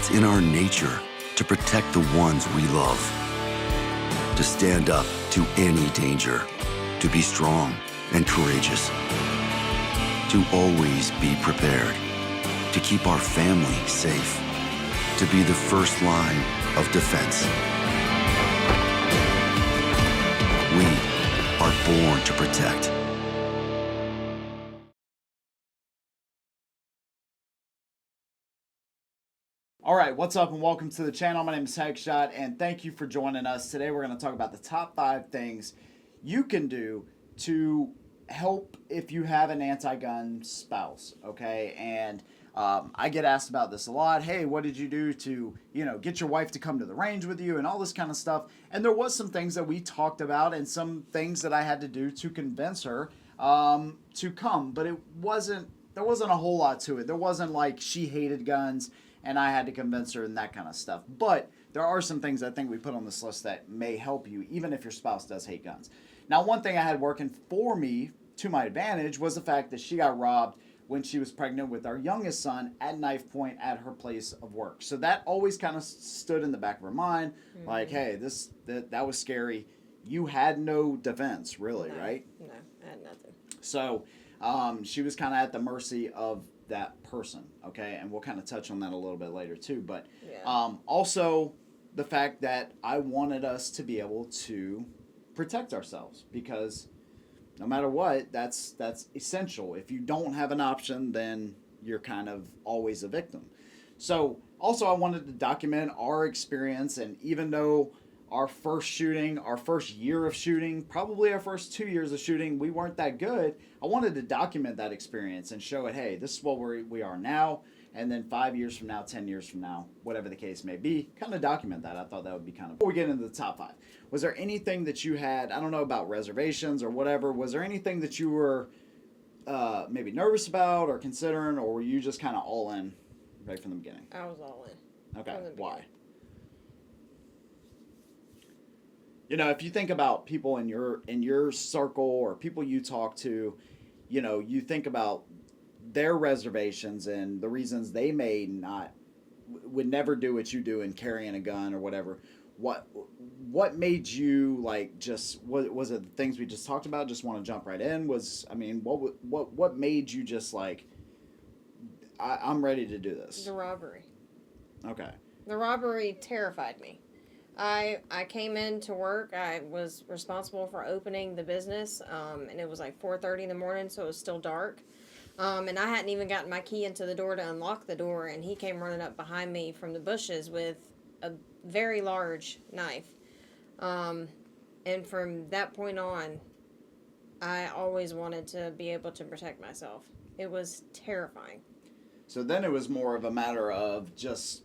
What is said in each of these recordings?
It's in our nature to protect the ones we love, to stand up to any danger, to be strong and courageous, to always be prepared, to keep our family safe, to be the first line of defense. We are born to protect. All right, what's up and welcome to the channel. My name is Hegshot and thank you for joining us. Today we're going to talk about the top 5 things you can do to help if you have an anti-gun spouse, okay? And I get asked about this a lot. Hey, what did you do to, get your wife to come to the range with you and all this kind of stuff? And there was some things that we talked about and some things that I had to do to convince her to come, but there wasn't a whole lot to it. There wasn't like she hated guns and I had to convince her and that kind of stuff. But there are some things I think we put on this list that may help you, even if your spouse does hate guns. Now, one thing I had working for me to my advantage was the fact that she got robbed when she was pregnant with our youngest son at knife point at her place of work. So that always kind of stood in the back of her mind, like, hey, that was scary. You had no defense, really, right? No, I had nothing. So she was kind of at the mercy of that person, okay? And we'll kind of touch on that a little bit later too. But also the fact that I wanted us to be able to protect ourselves, because no matter what, that's essential. If you don't have an option, then you're kind of always a victim. So also I wanted to document our experience, and even though our first shooting, our first year of shooting, probably our first 2 years of shooting, we weren't that good, I wanted to document that experience and show it, hey, this is what we are now, and then 5 years from now, 10 years from now, whatever the case may be, kind of document that. I thought that would be kind of... Before we get into the top 5, was there anything that you had, I don't know about reservations or whatever, was there anything that you were maybe nervous about or considering, or were you just kind of all in right from the beginning? I was all in. Okay, why? If you think about people in your circle or people you talk to, you think about their reservations and the reasons they would never do what you do in carrying a gun or whatever. What made you was it the things we just talked about? Just want to jump right in? What made you just like, I'm ready to do this? The robbery. Okay. The robbery terrified me. I came into work. I was responsible for opening the business, and it was like 4:30 in the morning, so it was still dark. And I hadn't even gotten my key into the door to unlock the door, and he came running up behind me from the bushes with a very large knife. And from that point on, I always wanted to be able to protect myself. It was terrifying. So then it was more of a matter of just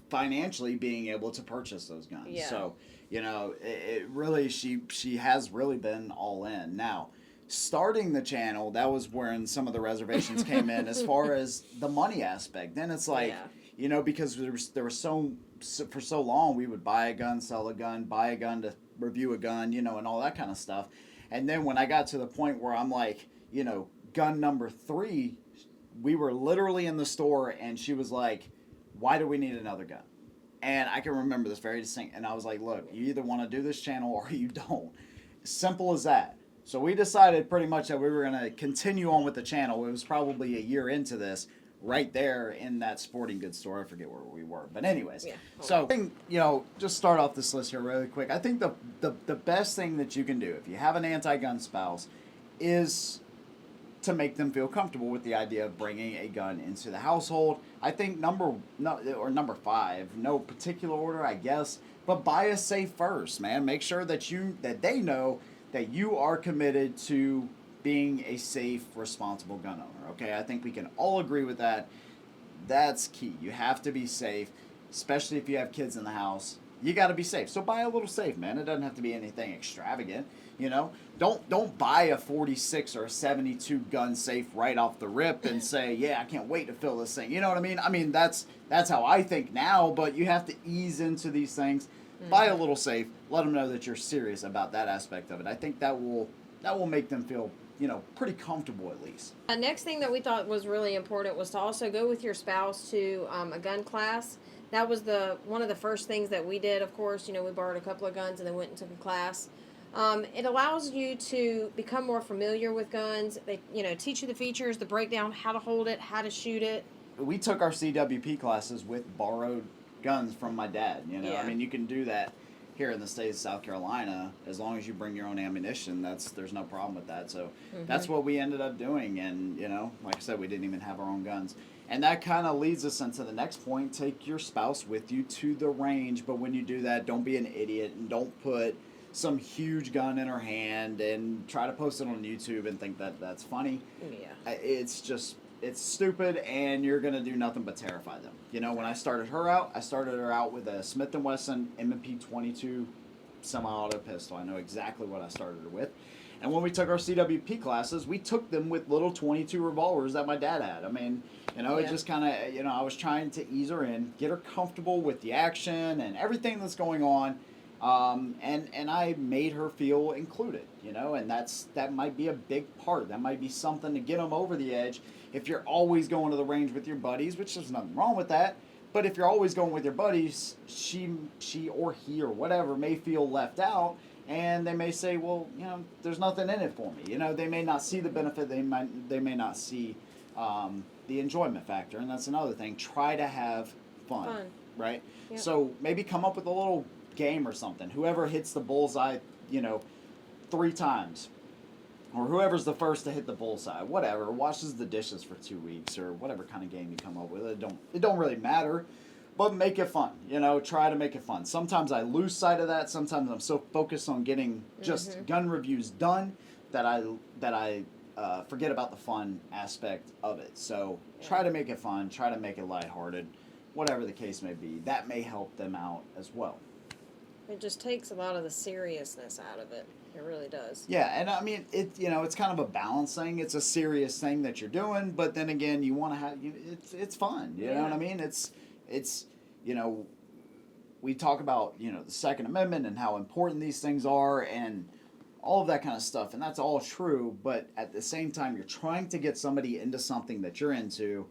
financially being able to purchase those guns. Yeah. So, it really, she has really been all in. Now, starting the channel, that was when some of the reservations came in as far as the money aspect. Then it's like, because there was for so long, we would buy a gun, sell a gun, buy a gun to review a gun, and all that kind of stuff. And then when I got to the point where I'm like, gun number 3, we were literally in the store and she was like, why do we need another gun? And I can remember this very distinct. And I was like, look, you either want to do this channel or you don't. Simple as that. So we decided pretty much that we were going to continue on with the channel. It was probably a year into this, right there in that sporting goods store. I forget where we were. But anyways, so, I think, just start off this list here really quick. I think the best thing that you can do if you have an anti-gun spouse is to make them feel comfortable with the idea of bringing a gun into the household. I think number 5, no particular order, I guess, but buy a safe first, man. Make sure that they know that you are committed to being a safe, responsible gun owner, okay? I think we can all agree with that. That's key. You have to be safe, especially if you have kids in the house. You got to be safe. So buy a little safe, man. It doesn't have to be anything extravagant, Don't buy a 46 or a 72 gun safe right off the rip and say, yeah, I can't wait to fill this thing. You know what I mean? I mean, that's how I think now, but you have to ease into these things. Buy a little safe. Let them know that you're serious about that aspect of it. I think that will make them feel pretty comfortable at least. The next thing that we thought was really important was to also go with your spouse to a gun class. That was one of the first things that we did, of course. We borrowed a couple of guns and then went and took a class. It allows you to become more familiar with guns. They, teach you the features, the breakdown, how to hold it, how to shoot it. We took our CWP classes with borrowed guns from my dad. Yeah. I mean, you can do that here in the state of South Carolina as long as you bring your own ammunition. There's no problem with that. So that's what we ended up doing. And like I said, we didn't even have our own guns. And that kind of leads us into the next point. Take your spouse with you to the range, but when you do that, don't be an idiot and don't put some huge gun in her hand and try to post it on YouTube and think that that's funny. Yeah. It's stupid, and you're going to do nothing but terrify them. When I started her out with a Smith & Wesson M&P 22 semi-auto pistol. I know exactly what I started her with. And when we took our CWP classes, we took them with little 22 revolvers that my dad had. I mean, it just kind of, I was trying to ease her in, get her comfortable with the action and everything that's going on. And I made her feel included, and that might be a big part. That might be something to get them over the edge. If you're always going to the range with your buddies, which there's nothing wrong with that, but if you're always going with your buddies, she or he or whatever may feel left out, and they may say, well, there's nothing in it for me. They may not see the benefit. They may not see the enjoyment factor, and that's another thing. Try to have fun. Right? Yep. So maybe come up with a little game or something. Whoever hits the bullseye, 3 times, or whoever's the first to hit the bullseye, whatever, washes the dishes for 2 weeks, or whatever kind of game you come up with. It don't really matter, but make it fun. Try to make it fun. Sometimes I lose sight of that. Sometimes I'm so focused on getting just gun reviews done that I forget about the fun aspect of it. So try to make it fun. Try to make it lighthearted, whatever the case may be. That may help them out as well. It just takes a lot of the seriousness out of it. It really does. Yeah, and I mean, it's kind of a balance thing. It's a serious thing that you're doing, but then again, you want to have, it's fun. You know what I mean? It's we talk about, the Second Amendment and how important these things are and all of that kind of stuff, and that's all true, but at the same time, you're trying to get somebody into something that you're into,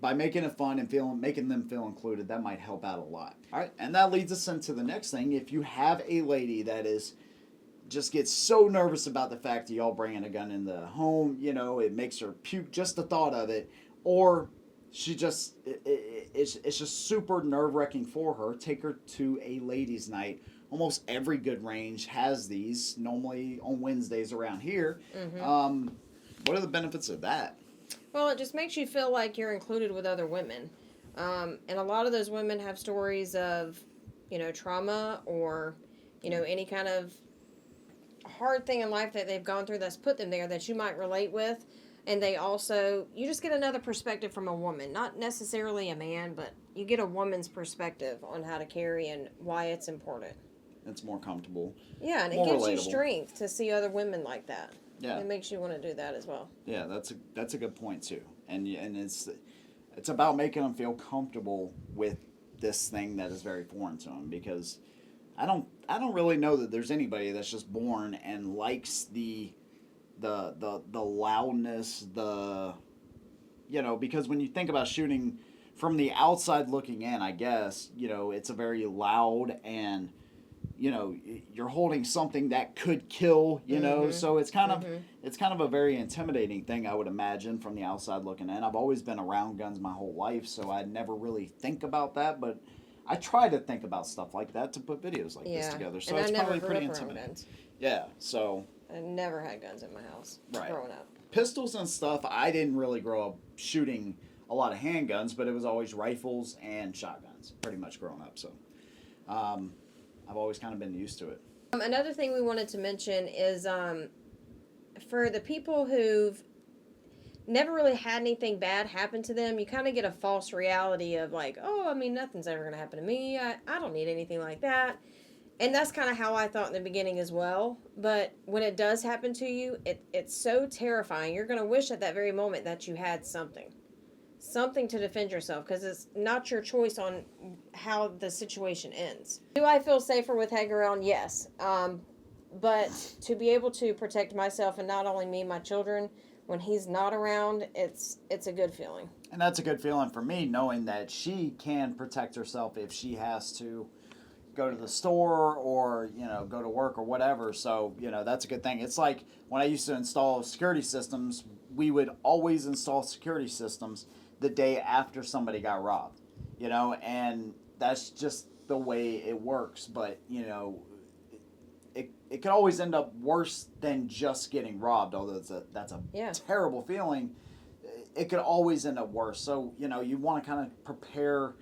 by making it fun and making them feel included. That might help out a lot. All right, and that leads us into the next thing. If you have a lady that just gets so nervous about the fact that y'all bringing a gun in the home, it makes her puke just the thought of it, or she just it's just super nerve-wracking for her, take her to a ladies' night. Almost every good range has these, normally on Wednesdays around here. What are the benefits of that? Well, it just makes you feel like you're included with other women. And a lot of those women have stories of, trauma or, any kind of hard thing in life that they've gone through that's put them there that you might relate with. And you just get another perspective from a woman, not necessarily a man, but you get a woman's perspective on how to carry and why it's important. It's more comfortable. Yeah, and it gives you strength to see other women like that. Yeah. It makes you want to do that as well. Yeah, that's a good point too. And it's about making them feel comfortable with this thing that is very foreign to them, because I don't really know that there's anybody that's just born and likes the loudness, because when you think about shooting from the outside looking in, I guess, it's a very loud and you're holding something that could kill, so it's kind of a very intimidating thing, I would imagine, from the outside looking in. I've always been around guns my whole life, so I never really think about that, but I try to think about stuff like that to put videos like this together. So it's probably pretty intimidating. Yeah, so I never had guns in my house growing up. Pistols and stuff, I didn't really grow up shooting a lot of handguns, but it was always rifles and shotguns pretty much growing up, so I've always kind of been used to it. Another thing we wanted to mention is for the people who've never really had anything bad happen to them, you kind of get a false reality of like, oh, I mean, nothing's ever going to happen to me. I don't need anything like that. And that's kind of how I thought in the beginning as well. But when it does happen to you, it's so terrifying. You're going to wish at that very moment that you had something to defend yourself, because it's not your choice on how the situation ends. Do I feel safer with Heg around? Yes. but to be able to protect myself and not only me, my children, when he's not around, it's a good feeling. And that's a good feeling for me, knowing that she can protect herself if she has to go to the store or, go to work or whatever. So, that's a good thing. It's like when I used to install security systems, we would always install security systems the day after somebody got robbed, and that's just the way it works. But, it could always end up worse than just getting robbed, although that's a terrible feeling. It could always end up worse. So, you want to kind of prepare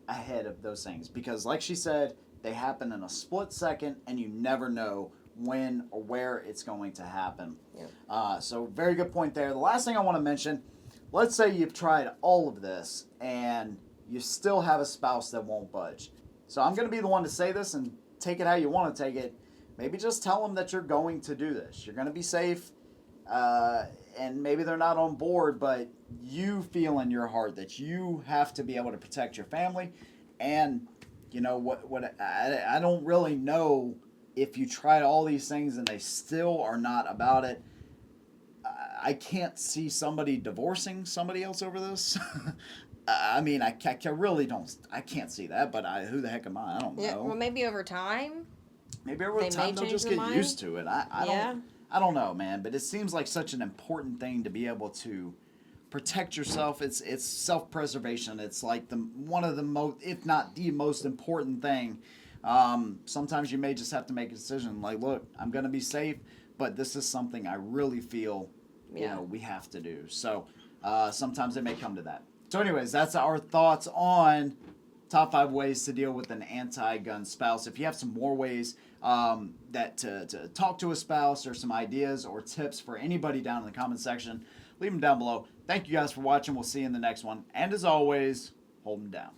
ahead of those things because, like she said, they happen in a split second and you never know when or where it's going to happen. Yeah. So very good point there. The last thing I want to mention, let's say you've tried all of this and you still have a spouse that won't budge. So I'm going to be the one to say this and take it how you want to take it. Maybe just tell them that you're going to do this. You're going to be safe. And maybe they're not on board, but you feel in your heart that you have to be able to protect your family. And I don't really know if you tried all these things and they still are not about it. I can't see somebody divorcing somebody else over this. I mean, I really don't. I can't see that, but who the heck am I? I don't know. Yeah, well, maybe over time. Maybe over time they'll just get used to it. I don't know, man. But it seems like such an important thing to be able to protect yourself. It's self-preservation. It's like one of the most, if not the most important thing. Sometimes you may just have to make a decision. Like, look, I'm going to be safe, but this is something I really feel, we have to do. So sometimes it may come to that. So anyways, that's our thoughts on top 5 ways to deal with an anti-gun spouse. If you have some more ways that to talk to a spouse or some ideas or tips for anybody down in the comment section, leave them down below. Thank you guys for watching. We'll see you in the next one. And as always, hold them down.